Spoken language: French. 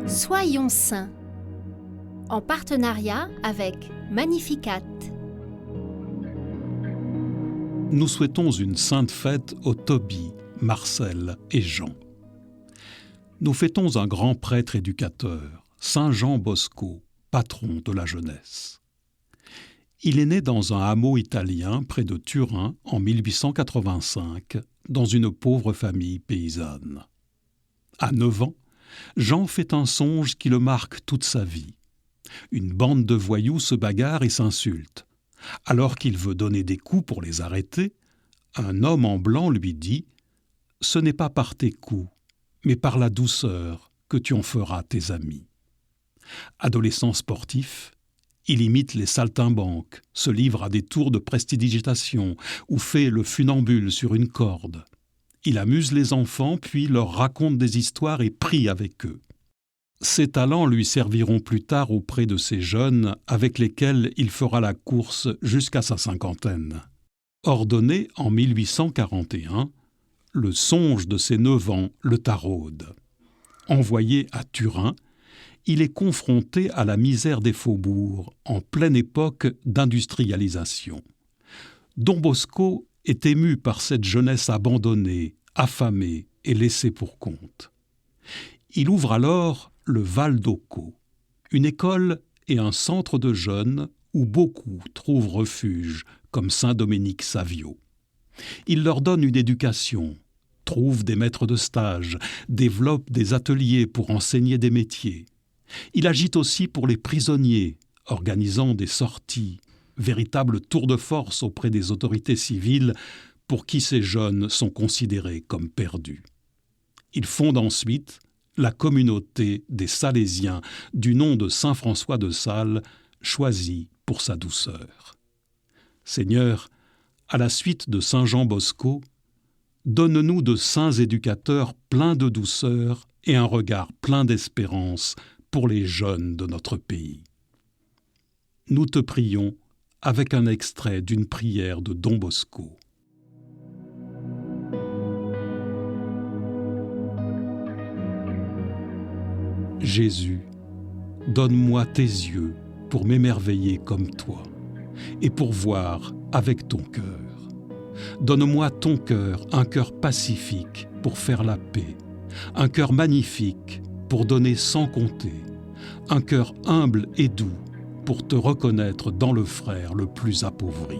Soyons saints, en partenariat avec Magnificat. Nous souhaitons une sainte fête aux Toby, Marcel et Jean. Nous fêtons un grand prêtre éducateur, Saint Jean Bosco, patron de la jeunesse. Il est né dans un hameau italien près de Turin en 1885, dans une pauvre famille paysanne. À 9 ans, Jean fait un songe qui le marque toute sa vie. Une bande de voyous se bagarre et s'insulte. Alors qu'il veut donner des coups pour les arrêter, un homme en blanc lui dit « Ce n'est pas par tes coups, mais par la douceur que tu en feras tes amis. » Adolescent sportif, il imite les saltimbanques, se livre à des tours de prestidigitation ou fait le funambule sur une corde. Il amuse les enfants, puis leur raconte des histoires et prie avec eux. Ses talents lui serviront plus tard auprès de ces jeunes avec lesquels il fera la course jusqu'à sa cinquantaine. Ordonné en 1841, le songe de ses 9 ans le taraude. Envoyé à Turin, il est confronté à la misère des faubourgs en pleine époque d'industrialisation. Don Bosco est ému par cette jeunesse abandonnée, affamée et laissée pour compte. Il ouvre alors le Val d'Occo, une école et un centre de jeunes où beaucoup trouvent refuge, comme Saint Dominique Savio. Il leur donne une éducation, trouve des maîtres de stage, développe des ateliers pour enseigner des métiers. Il agite aussi pour les prisonniers, organisant des sorties, véritable tour de force auprès des autorités civiles pour qui ces jeunes sont considérés comme perdus. Il fonde ensuite la communauté des Salésiens du nom de Saint François de Sales, choisi pour sa douceur. Seigneur, à la suite de Saint Jean Bosco, donne-nous de saints éducateurs pleins de douceur et un regard plein d'espérance pour les jeunes de notre pays. Nous te prions avec un extrait d'une prière de Don Bosco. Jésus, donne-moi tes yeux pour m'émerveiller comme toi et pour voir avec ton cœur. Donne-moi ton cœur, un cœur pacifique pour faire la paix, un cœur magnifique pour donner sans compter, un cœur humble et doux pour te reconnaître dans le frère le plus appauvri.